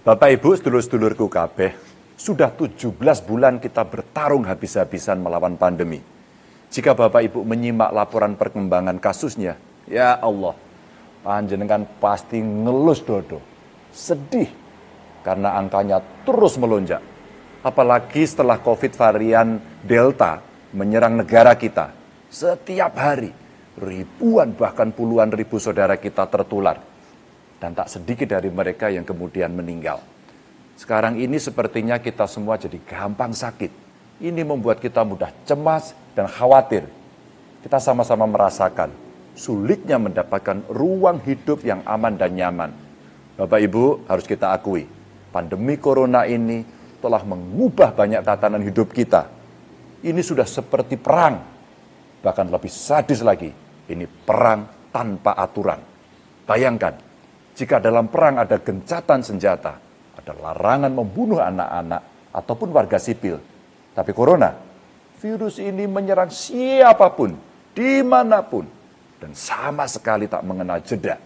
Bapak Ibu, sedulur-sedulurku kabeh, sudah 17 bulan kita bertarung habis-habisan melawan pandemi. Jika Bapak Ibu menyimak laporan perkembangan kasusnya, ya Allah, panjenengan pasti ngelus dodo, sedih karena angkanya terus melonjak. Apalagi setelah COVID varian Delta menyerang negara kita, setiap hari ribuan bahkan puluhan ribu saudara kita tertular. Dan tak sedikit dari mereka yang kemudian meninggal. Sekarang ini sepertinya kita semua jadi gampang sakit. Ini membuat kita mudah cemas dan khawatir. Kita sama-sama merasakan sulitnya mendapatkan ruang hidup yang aman dan nyaman. Bapak Ibu, harus kita akui, pandemi corona ini telah mengubah banyak tatanan hidup kita. Ini sudah seperti perang. Bahkan lebih sadis lagi, ini perang tanpa aturan. Bayangkan, jika dalam perang ada gencatan senjata, ada larangan membunuh anak-anak ataupun warga sipil. Tapi corona, virus ini menyerang siapapun, dimanapun, dan sama sekali tak mengenal jeda.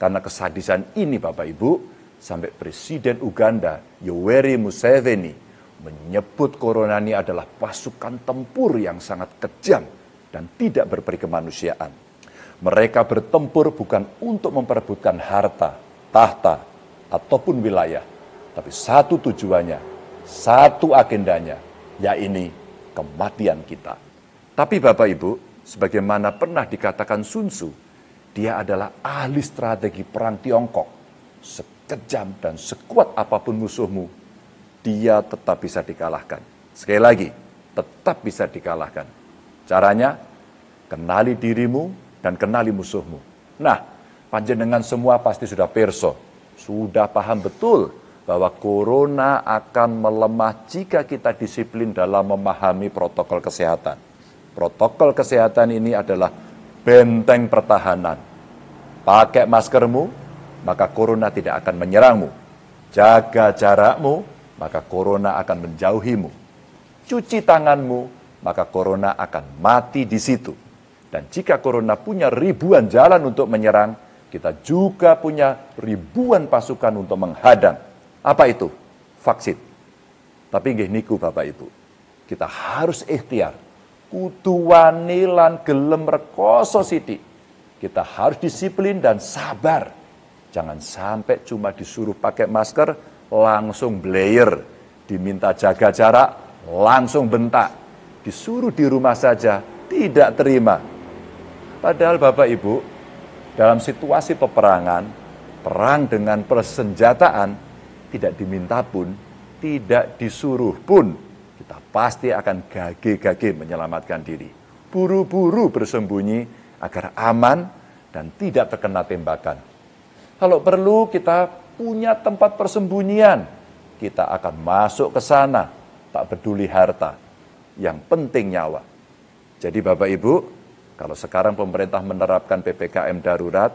Karena kesadisan ini Bapak Ibu, sampai Presiden Uganda, Yoweri Museveni, menyebut corona ini adalah pasukan tempur yang sangat kejam dan tidak berperi kemanusiaan. Mereka bertempur bukan untuk memperebutkan harta, tahta, ataupun wilayah. Tapi satu tujuannya, satu agendanya, yaitu kematian kita. Tapi Bapak Ibu, sebagaimana pernah dikatakan Sun Tzu, dia adalah ahli strategi perang Tiongkok. Sekejam dan sekuat apapun musuhmu, dia tetap bisa dikalahkan. Sekali lagi, tetap bisa dikalahkan. Caranya, kenali dirimu, dan kenali musuhmu. Nah, panjenengan semua pasti sudah perso, sudah paham betul bahwa corona akan melemah jika kita disiplin dalam memahami protokol kesehatan. Protokol kesehatan ini adalah benteng pertahanan. Pakai maskermu, maka corona tidak akan menyerangmu. Jaga jarakmu, maka corona akan menjauhimu. Cuci tanganmu, maka corona akan mati di situ. Dan jika corona punya ribuan jalan untuk menyerang, kita juga punya ribuan pasukan untuk menghadang. Apa itu? Vaksin. Tapi nggih niku Bapak Ibu, kita harus ikhtiar. Kudu wani lan gelem rekoso sithik. Kita harus disiplin dan sabar. Jangan sampai cuma disuruh pakai masker, langsung blayer. Diminta jaga jarak, langsung bentak. Disuruh di rumah saja, tidak terima. Padahal Bapak Ibu, dalam situasi peperangan, perang dengan persenjataan, tidak diminta pun, tidak disuruh pun, kita pasti akan gage-gage menyelamatkan diri. Buru-buru bersembunyi agar aman dan tidak terkena tembakan. Kalau perlu kita punya tempat persembunyian, kita akan masuk ke sana, tak peduli harta, yang penting nyawa. Jadi Bapak Ibu, kalau sekarang pemerintah menerapkan PPKM darurat,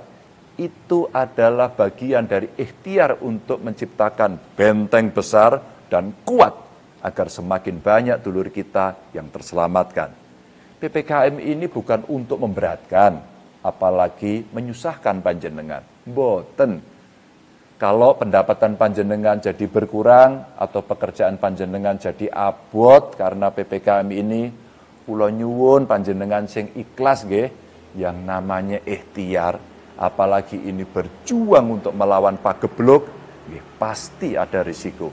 itu adalah bagian dari ikhtiar untuk menciptakan benteng besar dan kuat agar semakin banyak dulur kita yang terselamatkan. PPKM ini bukan untuk memberatkan, apalagi menyusahkan panjenengan. Mboten. Kalau pendapatan panjenengan jadi berkurang atau pekerjaan panjenengan jadi abot karena PPKM ini, kula nyuwun panjenengan sing ikhlas nggih, yang namanya ikhtiar, apalagi ini berjuang untuk melawan pagebluk, nggih pasti ada risiko.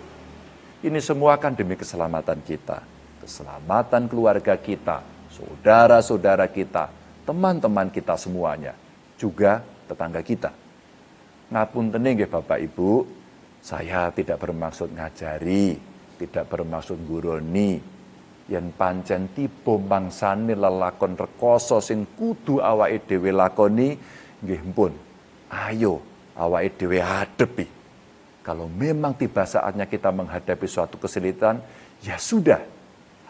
Ini semua kan demi keselamatan kita, keselamatan keluarga kita, saudara-saudara kita, teman-teman kita semuanya, juga tetangga kita. Ngapunten nggih Bapak Ibu, saya tidak bermaksud ngajari, tidak bermaksud guroni. Yen pancen tiba mangsane lelakon rekoso sing kudu awake dhewe lakoni, nggih pun, ayo awake dhewe hadepi. Kalau memang tiba saatnya kita menghadapi suatu kesulitan, ya sudah,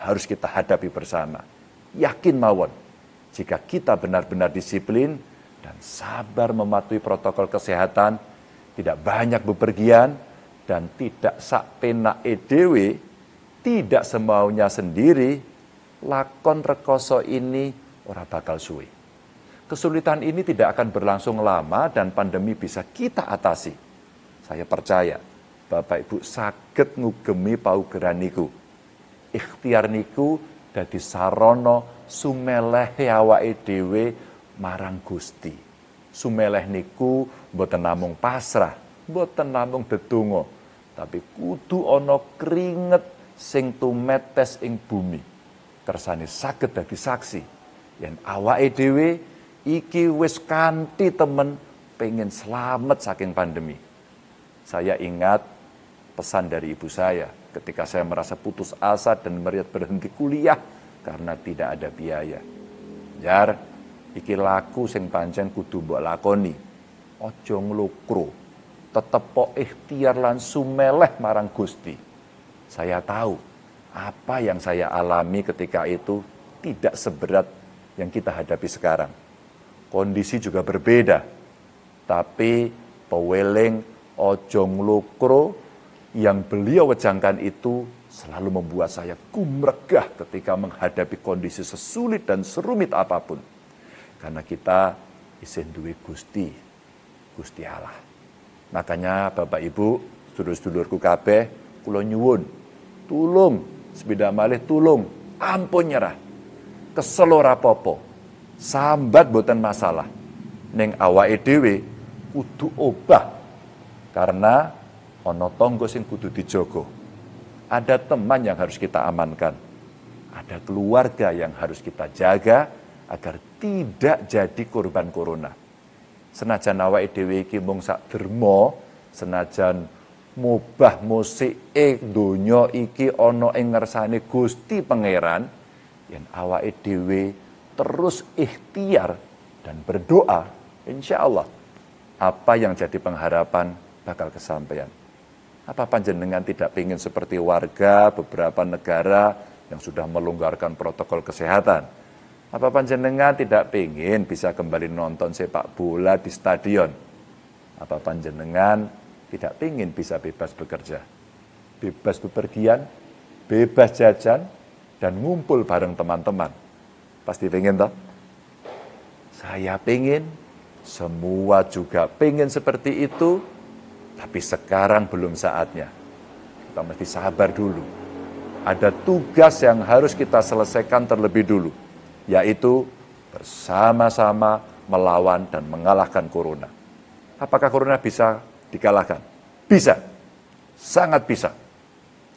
harus kita hadapi bersama. Yakin mawon, jika kita benar-benar disiplin dan sabar mematuhi protokol kesehatan, tidak banyak bepergian, dan tidak sak penake dhewe, tidak semaunya sendiri, lakon rekoso ini ora bakal suwe. Kesulitan ini tidak akan berlangsung lama dan pandemi bisa kita atasi. Saya percaya. Bapak Ibu saged ngugemi paugeran niku. Ikhtiar niku dadi sarana sumelehe awake dhewe marang Gusti. Sumeleh niku mboten namung pasrah, mboten namung dedonga, tapi kudu ana keringet sing tumetes ing bumi. Kersane saged dadi saksi yen awake dhewe iki wis kanthi temen pengen selamat saking pandemi. Saya ingat pesan dari ibu saya ketika saya merasa putus asa dan berhenti kuliah karena tidak ada biaya. Jar, iki laku sing pancen kudu mbok lakoni. Aja nglukro. Tetep po ikhtiar lan sumeleh marang Gusti. Saya tahu apa yang saya alami ketika itu tidak seberat yang kita hadapi sekarang. Kondisi juga berbeda. Tapi peweling aja nglukro yang beliau wejangkan itu selalu membuat saya gumregah ketika menghadapi kondisi sesulit dan serumit apapun. Karena kita isin duwe Gusti Allah. Makanya Bapak Ibu, sedulur-sedulurku kabeh, kula nyuwun, tulung, sepeda malih tulung, ampun nyerah. Kesel ora apa-apa. Sambat boten masalah. Ning awake dhewe kudu obah. Karena ana tangga sing kudu dijogo. Ada teman yang harus kita amankan. Ada keluarga yang harus kita jaga agar tidak jadi korban corona. Senajan awake dhewe iki mung sak derma, senajan mubah musike donya iki ana ing ngersane Gusti Pangeran, yen awake dhewe terus ikhtiar dan berdoa, insyaallah apa yang jadi pengharapan bakal kesampaian. Apa panjenengan tidak ingin seperti warga beberapa negara yang sudah melonggarkan protokol kesehatan? Apa panjenengan tidak ingin bisa kembali nonton sepak bola di stadion? Apa panjenengan tidak ingin bisa bebas bekerja? Bebas bepergian, bebas jajan, dan ngumpul bareng teman-teman. Pasti ingin toh? Saya ingin, semua juga ingin seperti itu. Tapi sekarang belum saatnya. Kita mesti sabar dulu. Ada tugas yang harus kita selesaikan terlebih dulu. Yaitu bersama-sama melawan dan mengalahkan corona. Apakah corona bisa dikalahkan? Bisa. Sangat bisa.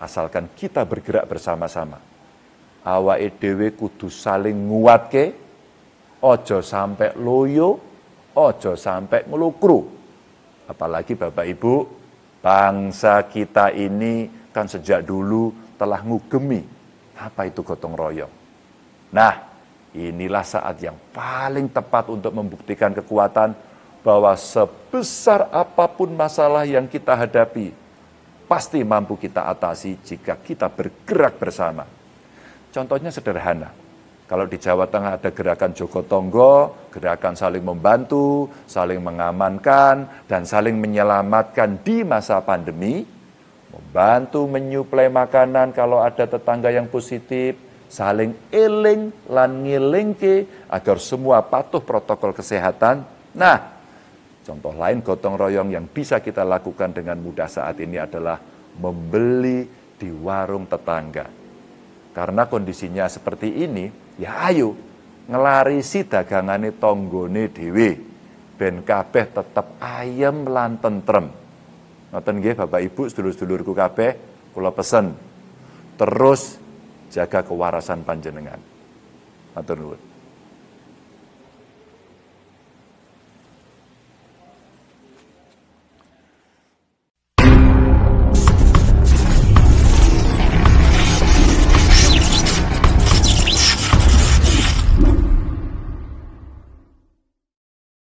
Asalkan kita bergerak bersama-sama. Awake dhewe kudu saling nguatke. Ojo sampai loyo. Ojo sampai ngelukru. Apalagi Bapak Ibu, bangsa kita ini kan sejak dulu telah ngugemi apa itu gotong royong. Nah, inilah saat yang paling tepat untuk membuktikan kekuatan bahwa sebesar apapun masalah yang kita hadapi, pasti mampu kita atasi jika kita bergerak bersama. Contohnya sederhana. Kalau di Jawa Tengah ada gerakan Jogotongo, gerakan saling membantu, saling mengamankan, dan saling menyelamatkan di masa pandemi, membantu menyuplai makanan kalau ada tetangga yang positif, saling eling lan ngilingke agar semua patuh protokol kesehatan. Nah, contoh lain gotong royong yang bisa kita lakukan dengan mudah saat ini adalah membeli di warung tetangga. Karena kondisinya seperti ini, ya ayo ngelarisi dagangane tonggone dhewe ben kabeh tetep ayem lan tentrem. Ngoten nggih Bapak Ibu, sedulur-sedulurku kabeh, kula pesen terus jaga kewarasan panjenengan. Matur nuwun.